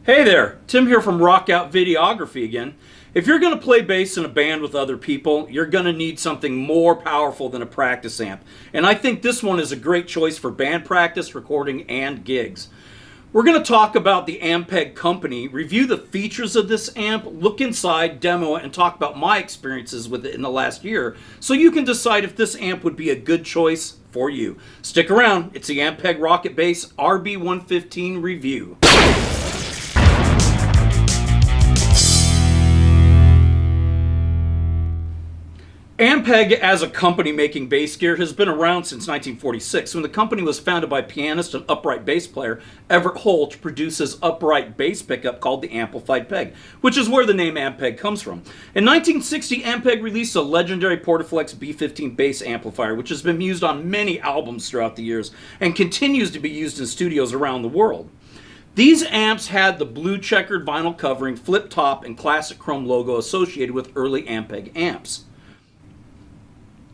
Hey there, Tim here from Rockout Videography again. If you're going to play bass in a band with other people, you're going to need something more powerful than a practice amp. And I think this one is a great choice for band practice, recording, and gigs. We're going to talk about the Ampeg company, review the features of this amp, look inside, demo it, and talk about my experiences with it in the last year, so you can decide if this amp would be a good choice for you. Stick around, it's the Ampeg Rocket Bass RB115 review. Ampeg as a company making bass gear has been around since 1946, when the company was founded by pianist and upright bass player Everett Hole to produce his upright bass pickup called the Amplified Peg, which is where the name Ampeg comes from. In 1960, Ampeg released a legendary Portaflex B15 bass amplifier, which has been used on many albums throughout the years and continues to be used in studios around the world. These amps had the blue checkered vinyl covering, flip top, and classic chrome logo associated with early Ampeg amps.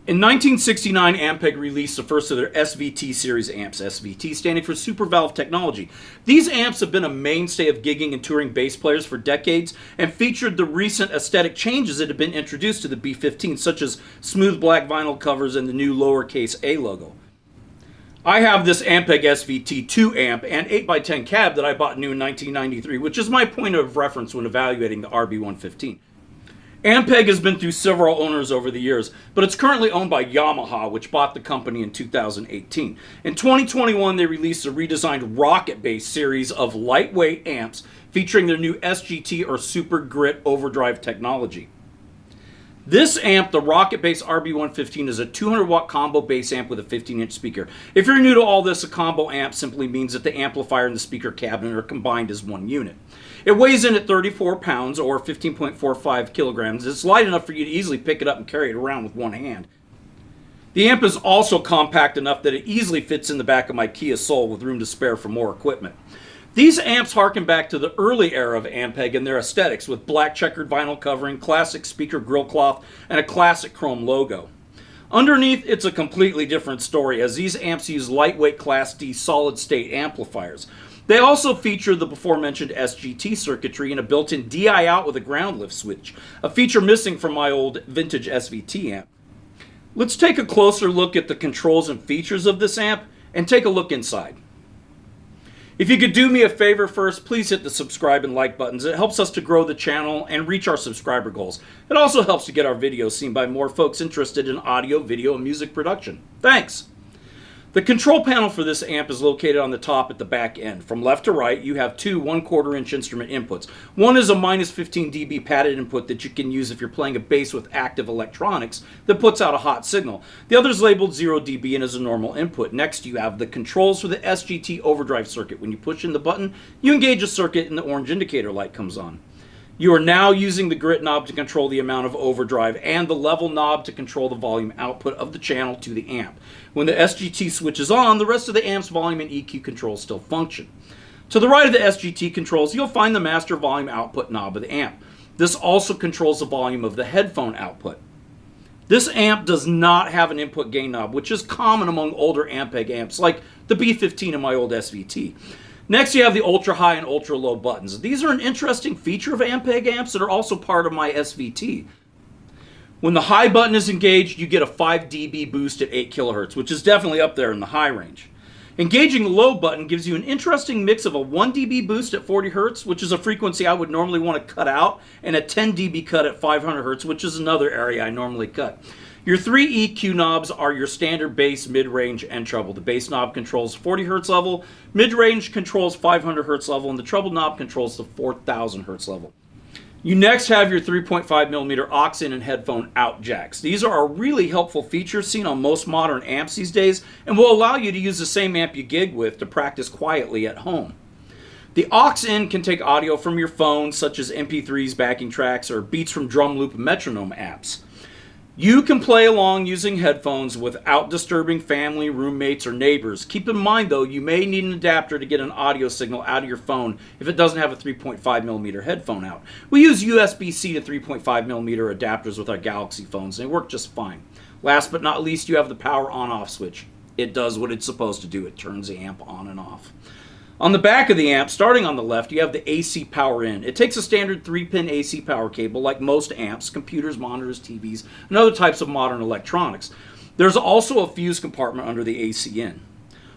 In 1969, Ampeg released the first of their SVT series amps, SVT standing for Super Valve Technology. These amps have been a mainstay of gigging and touring bass players for decades and featured the recent aesthetic changes that have been introduced to the B15, such as smooth black vinyl covers and the new lowercase a logo. I have this Ampeg SVT2 amp and 8x10 cab that I bought new in 1993, which is my point of reference when evaluating the RB115. Ampeg has been through several owners over the years, but it's currently owned by Yamaha, which bought the company in 2018. In 2021, they released a redesigned Rocket Bass series of lightweight amps featuring their new SGT or Super Grit overdrive technology. This amp, the Rocket Bass RB115, is a 200-watt combo bass amp with a 15-inch speaker. If you're new to all this, a combo amp simply means that the amplifier and the speaker cabinet are combined as one unit. It weighs in at 34 pounds or 15.45 kilograms. It's light enough for you to easily pick it up and carry it around with one hand. The amp is also compact enough that it easily fits in the back of my Kia Soul with room to spare for more equipment. These amps harken back to the early era of Ampeg and their aesthetics, with black checkered vinyl covering, classic speaker grill cloth, and a classic chrome logo. Underneath, it's a completely different story, as these amps use lightweight Class D solid-state amplifiers. They also feature the before-mentioned SGT circuitry and a built-in DI out with a ground lift switch, a feature missing from my old vintage SVT amp. Let's take a closer look at the controls and features of this amp and take a look inside. If you could do me a favor first, please hit the subscribe and like buttons. It helps us to grow the channel and reach our subscriber goals. It also helps to get our videos seen by more folks interested in audio, video, and music production. Thanks! The control panel for this amp is located on the top at the back end. From left to right, you have two 1/4 inch instrument inputs. One is a -15 dB padded input that you can use if you're playing a bass with active electronics that puts out a hot signal. The other is labeled 0 dB and is a normal input. Next, you have the controls for the SGT overdrive circuit. When you push in the button, you engage a circuit and the orange indicator light comes on. You are now using the grit knob to control the amount of overdrive and the level knob to control the volume output of the channel to the amp. When the SGT switches on, the rest of the amp's volume and EQ controls still function. To the right of the SGT controls, you'll find the master volume output knob of the amp. This also controls the volume of the headphone output. This amp does not have an input gain knob, which is common among older Ampeg amps like the B15 and my old SVT. Next, you have the ultra high and ultra low buttons. These are an interesting feature of Ampeg amps that are also part of my SVT. When the high button is engaged, you get a 5 dB boost at 8 kHz, which is definitely up there in the high range. Engaging the low button gives you an interesting mix of a 1 dB boost at 40 Hz, which is a frequency I would normally want to cut out, and a 10 dB cut at 500 Hz, which is another area I normally cut. Your three EQ knobs are your standard bass, mid-range, and treble. The bass knob controls 40 Hz level, mid-range controls 500 Hz level, and the treble knob controls the 4000 Hz level. You next have your 3.5mm aux in and headphone out jacks. These are a really helpful feature seen on most modern amps these days and will allow you to use the same amp you gig with to practice quietly at home. The aux in can take audio from your phone, such as MP3s, backing tracks, or beats from drum loop and metronome apps. You can play along using headphones without disturbing family, roommates, or neighbors. Keep in mind, though, you may need an adapter to get an audio signal out of your phone if it doesn't have a 3.5mm headphone out. We use USB-C to 3.5mm adapters with our Galaxy phones, and they work just fine. Last but not least, you have the power on-off switch. It does what it's supposed to do. It turns the amp on and off. On the back of the amp, starting on the left, you have the AC power in. It takes a standard 3-pin AC power cable like most amps, computers, monitors, TVs, and other types of modern electronics. There's also a fuse compartment under the AC in.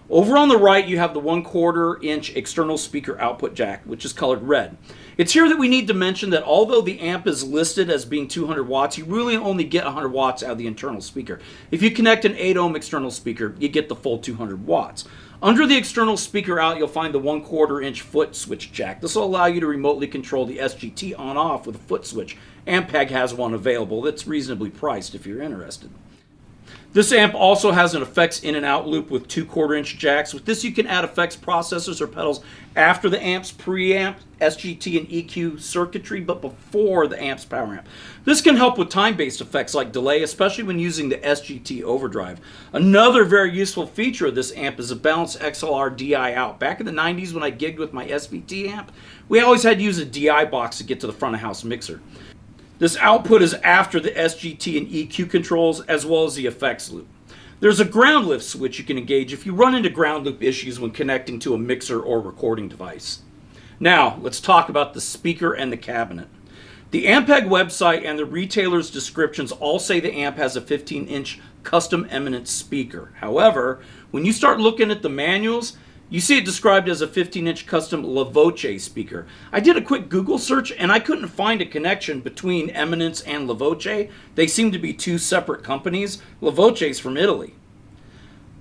Over on the right, you have the 1/4 inch external speaker output jack, which is colored red. It's here that we need to mention that although the amp is listed as being 200 watts, you really only get 100 watts out of the internal speaker. If you connect an 8 ohm external speaker, you get the full 200 watts. Under the external speaker out, you'll find the 1/4 inch foot switch jack. This will allow you to remotely control the SGT on-off with a foot switch. Ampeg has one available that's reasonably priced if you're interested. This amp also has an effects in and out loop with 2/4 inch jacks. With this, you can add effects processors or pedals after the amp's preamp, SGT, and EQ circuitry, but before the amp's power amp. This can help with time-based effects like delay, especially when using the SGT overdrive. Another very useful feature of this amp is a balanced XLR DI out. Back in the 90s when I gigged with my SVT amp, we always had to use a DI box to get to the front of house mixer. This output is after the SGT and EQ controls as well as the effects loop. There's a ground lift switch you can engage if you run into ground loop issues when connecting to a mixer or recording device. Now, let's talk about the speaker and the cabinet. The Ampeg website and the retailer's descriptions all say the amp has a 15-inch custom eminence speaker. However, when you start looking at the manuals, you see it described as a 15-inch custom La Voce speaker. I did a quick Google search and I couldn't find a connection between Eminence and La Voce. They seem to be two separate companies. La Voce is from Italy.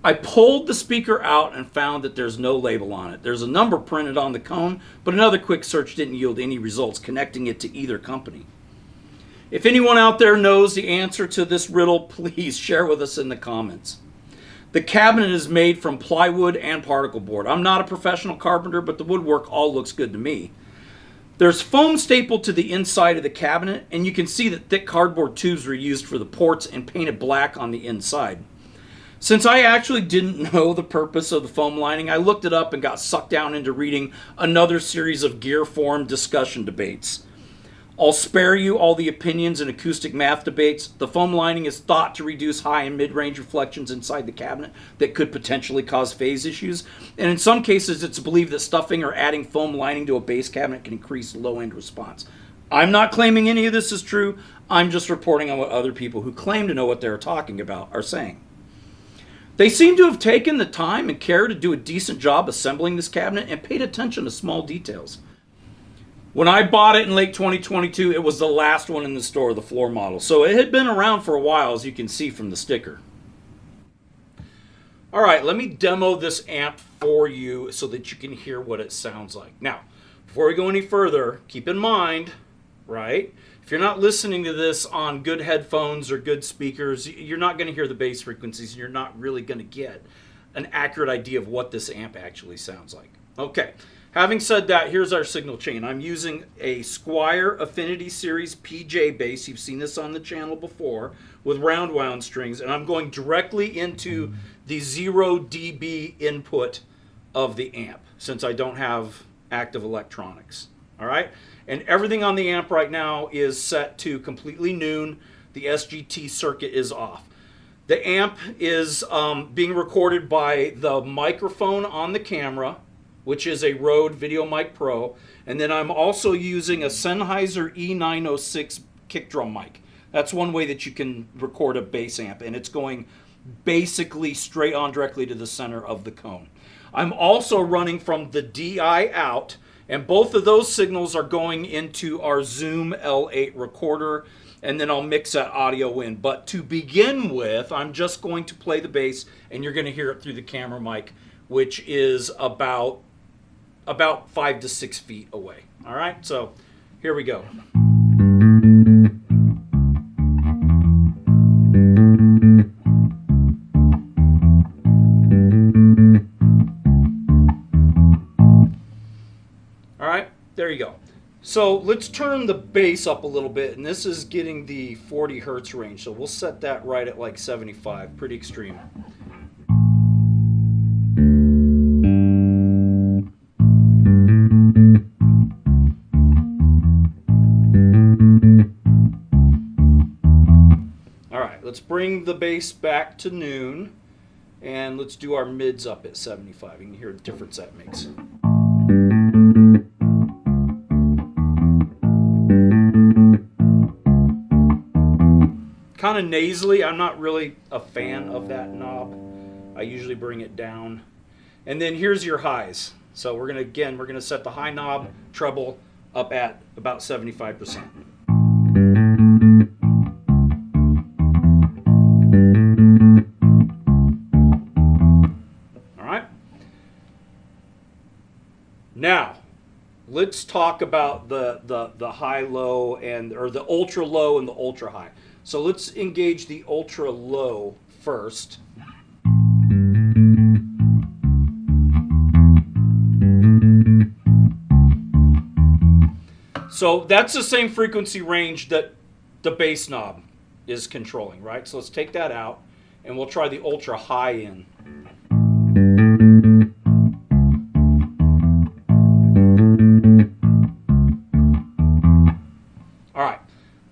I pulled the speaker out and found that there's no label on it. There's a number printed on the cone, but another quick search didn't yield any results connecting it to either company. If anyone out there knows the answer to this riddle, please share with us in the comments. The cabinet is made from plywood and particle board. I'm not a professional carpenter, but the woodwork all looks good to me. There's foam stapled to the inside of the cabinet, and you can see that thick cardboard tubes were used for the ports and painted black on the inside. Since I actually didn't know the purpose of the foam lining, I looked it up and got sucked down into reading another series of gear form discussion debates. I'll spare you all the opinions and acoustic math debates. The foam lining is thought to reduce high and mid-range reflections inside the cabinet that could potentially cause phase issues. And in some cases, it's believed that stuffing or adding foam lining to a bass cabinet can increase low-end response. I'm not claiming any of this is true. I'm just reporting on what other people who claim to know what they're talking about are saying. They seem to have taken the time and care to do a decent job assembling this cabinet and paid attention to small details. When I bought it in late 2022, it was the last one in the store, the floor model. So it had been around for a while, as you can see from the sticker. All right, let me demo this amp for you so that you can hear what it sounds like. Now, before we go any further, keep in mind, right, if you're not listening to this on good headphones or good speakers, you're not going to hear the bass frequencies, and you're not really going to get an accurate idea of what this amp actually sounds like. Okay. Having said that, here's our signal chain. I'm using a Squier Affinity Series PJ bass. You've seen this on the channel before with round wound strings, and I'm going directly into the 0 dB input of the amp since I don't have active electronics. All right, and everything on the amp right now is set to completely noon. The SGT circuit is off. The amp is being recorded by the microphone on the camera, which is a Rode Video Mic Pro. And then I'm also using a Sennheiser E906 kick drum mic. That's one way that you can record a bass amp, and it's going basically straight on directly to the center of the cone. I'm also running from the DI out, and both of those signals are going into our Zoom L8 recorder, and then I'll mix that audio in. But to begin with, I'm just going to play the bass, and you're going to hear it through the camera mic, which is about 5 to 6 feet away. All right, so here we go. All right, there you go. So let's turn the bass up a little bit, and this is getting the 40 hertz range, so we'll set that right at like 75, pretty extreme. Let's bring the bass back to noon, and let's do our mids up at 75. You can hear the difference that makes. kind of nasally. I'm not really a fan of that knob. I usually bring it down. And then here's your highs. So we're gonna set the high knob treble up at about 75%. All right. Now, let's talk about the high low or the ultra low and the ultra high. So let's engage the ultra low first. So that's the same frequency range that the bass knob is controlling, right? So let's take that out and we'll try the ultra high in. All right,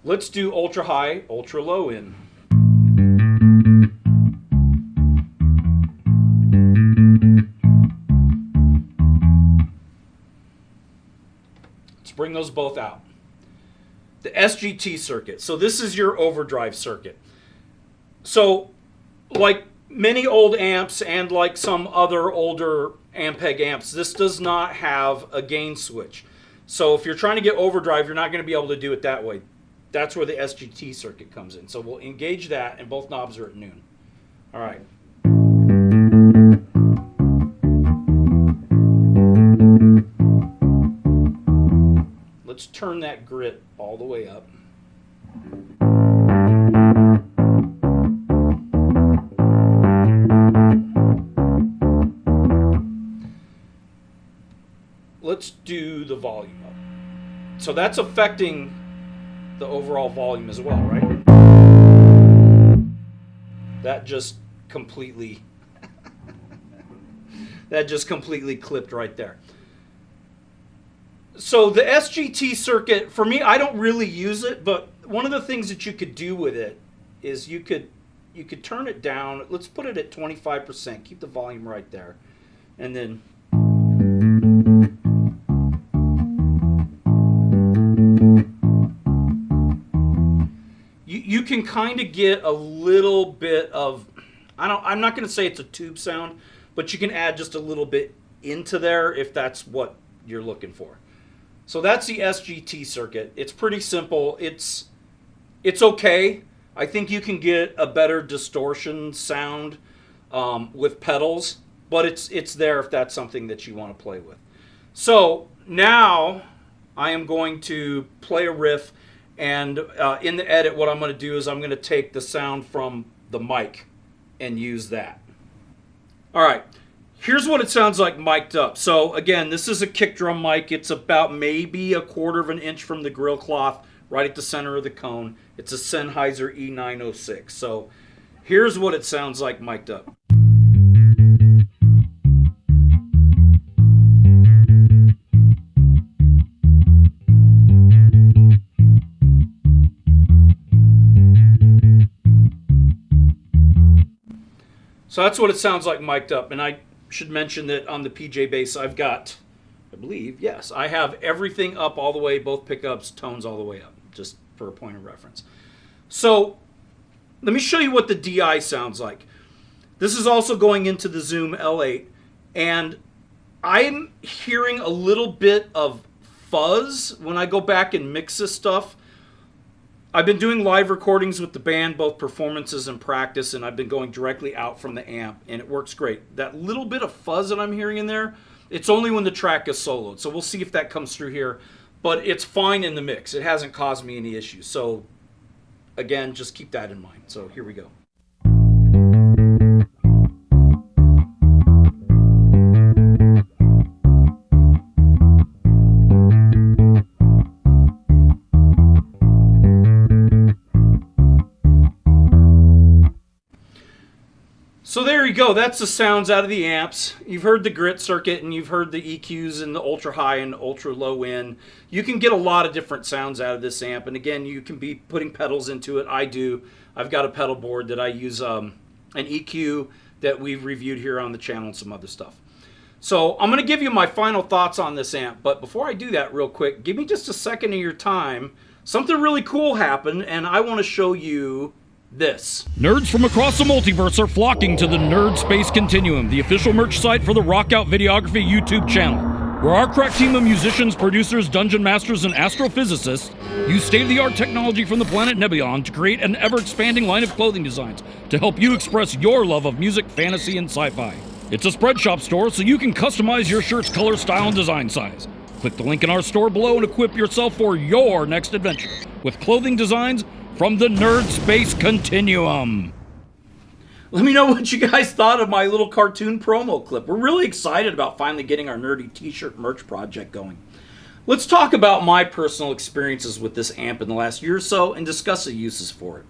let's do ultra high, ultra low in. Bring those both out. The SGT circuit. So this is your overdrive circuit. So like many old amps and like some other older Ampeg amps, this does not have a gain switch. So if you're trying to get overdrive, you're not going to be able to do it that way. That's where the SGT circuit comes in. So we'll engage that, and both knobs are at noon. All right. Let's turn that grit all the way up. Let's do the volume up. So that's affecting the overall volume as well, right? That just completely clipped right there. So the SGT circuit, for me, I don't really use it, but one of the things that you could do with it is you could turn it down. Let's put it at 25%. Keep the volume right there. And then you can kind of get a little bit of, I'm not going to say it's a tube sound, but you can add just a little bit into there if that's what you're looking for. So that's the SGT circuit. It's pretty simple. It's okay. I think you can get a better distortion sound with pedals, but it's there if that's something that you want to play with. So now I am going to play a riff, and in the edit what I'm going to do is I'm going to take the sound from the mic and use that. All right. Here's what it sounds like mic'd up. So again, this is a kick drum mic. It's about maybe 1/4 of an inch from the grill cloth, right at the center of the cone. It's a Sennheiser E906. So here's what it sounds like mic'd up. So that's what it sounds like mic'd up. And I should mention that on the PJ bass I've got, I believe, yes, I have everything up all the way, both pickups, tones all the way up, just for a point of reference. So let me show you what the DI sounds like. This is also going into the Zoom L8, and I'm hearing a little bit of fuzz when I go back and mix this stuff. I've been doing live recordings with the band, both performances and practice, and I've been going directly out from the amp, and it works great. That little bit of fuzz that I'm hearing in there, it's only when the track is soloed, so we'll see if that comes through here. But it's fine in the mix. It hasn't caused me any issues. So again, just keep that in mind. So here we go. So there you go. That's the sounds out of the amps. You've heard the grit circuit, and you've heard the EQs and the ultra high and ultra low end. You can get a lot of different sounds out of this amp, and again, you can be putting pedals into it. I do. I've got a pedal board that I use, an EQ that we've reviewed here on the channel and some other stuff. So I'm going to give you my final thoughts on this amp, but before I do that real quick, give me just a second of your time. Something really cool happened, and I want to show you this. Nerds from across the multiverse are flocking to the Nerd Space Continuum, the official merch site for the Rockout Videography YouTube channel, where our crack team of musicians, producers, dungeon masters, and astrophysicists use state-of-the-art technology from the planet Nebulon to create an ever-expanding line of clothing designs to help you express your love of music, fantasy, and sci-fi. It's a Spreadshop store, so you can customize your shirt's color, style, and design size. Click the link in our store below and equip yourself for your next adventure with clothing designs from the Nerd Space Continuum. Let me know what you guys thought of my little cartoon promo clip. We're really excited about finally getting our nerdy t-shirt merch project going. Let's talk about my personal experiences with this amp in the last year or so and discuss the uses for it.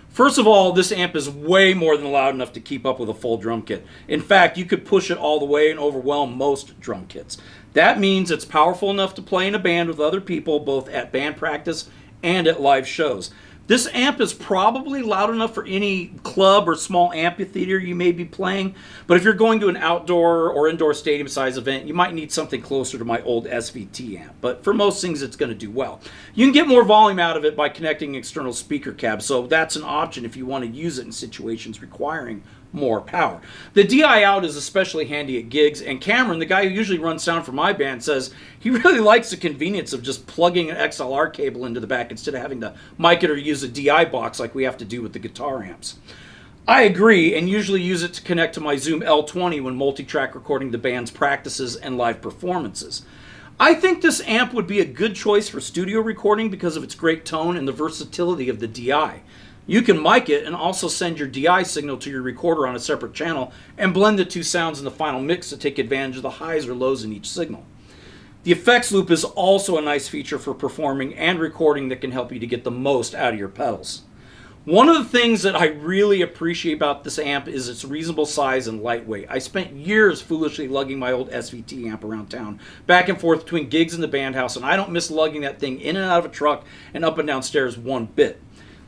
First of all, this amp is way more than loud enough to keep up with a full drum kit. In fact, you could push it all the way and overwhelm most drum kits. That means it's powerful enough to play in a band with other people, both at band practice and at live shows. This amp is probably loud enough for any club or small amphitheater you may be playing, but if you're going to an outdoor or indoor stadium size event, you might need something closer to my old SVT amp, but for most things it's going to do well. You can get more volume out of it by connecting external speaker cabs, so that's an option if you want to use it in situations requiring more power. The DI out is especially handy at gigs, and Cameron, the guy who usually runs sound for my band, says he really likes the convenience of just plugging an XLR cable into the back instead of having to mic it or use a DI box like we have to do with the guitar amps. I agree, and usually use it to connect to my Zoom L20 when multi-track recording the band's practices and live performances. I think this amp would be a good choice for studio recording because of its great tone and the versatility of the DI. You can mic it and also send your DI signal to your recorder on a separate channel and blend the two sounds in the final mix to take advantage of the highs or lows in each signal. The effects loop is also a nice feature for performing and recording that can help you to get the most out of your pedals. One of the things that I really appreciate about this amp is its reasonable size and lightweight. I spent years foolishly lugging my old SVT amp around town, back and forth between gigs and the band house, and I don't miss lugging that thing in and out of a truck and up and down stairs one bit.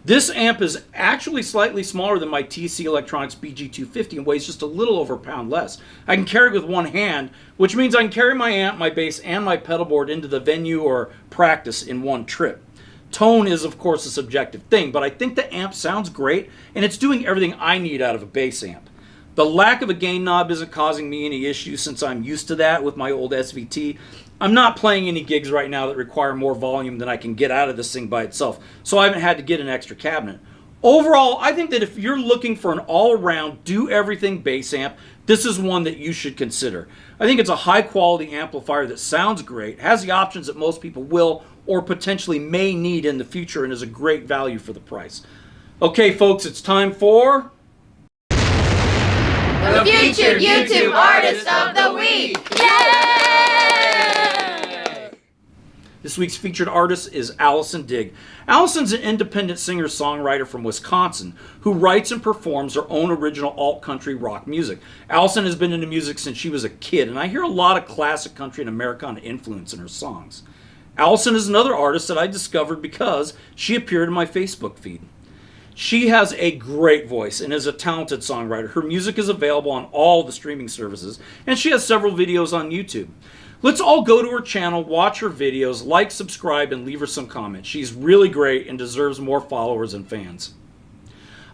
This amp is actually slightly smaller than my TC Electronics BG250 and weighs just a little over a pound less. I can carry it with one hand, which means I can carry my amp, my bass, and my pedal board into the venue or practice in one trip. Tone is, of course, a subjective thing, but I think the amp sounds great, and it's doing everything I need out of a bass amp. The lack of a gain knob isn't causing me any issues since I'm used to that with my old SVT. I'm not playing any gigs right now that require more volume than I can get out of this thing by itself, so I haven't had to get an extra cabinet. Overall, I think that if you're looking for an all-around, do-everything bass amp, this is one that you should consider. I think it's a high-quality amplifier that sounds great, has the options that most people will or potentially may need in the future, and is a great value for the price. Okay, folks, it's time for the Featured YouTube Artist of the Week! Yay! This week's featured artist is Allison Digg. Allison's an independent singer-songwriter from Wisconsin who writes and performs her own original alt-country rock music. Allison has been into music since she was a kid, and I hear a lot of classic country and Americana influence in her songs. Allison is another artist that I discovered because she appeared in my Facebook feed. She has a great voice and is a talented songwriter. Her music is available on all the streaming services, and she has several videos on YouTube. Let's all go to her channel, watch her videos, like, subscribe, and leave her some comments. She's really great and deserves more followers and fans.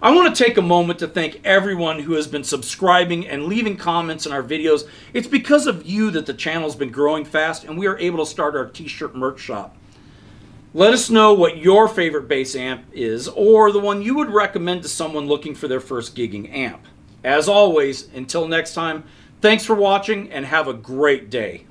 I want to take a moment to thank everyone who has been subscribing and leaving comments in our videos. It's because of you that the channel's been growing fast and we are able to start our t-shirt merch shop. Let us know what your favorite bass amp is or the one you would recommend to someone looking for their first gigging amp. As always, until next time, thanks for watching and have a great day.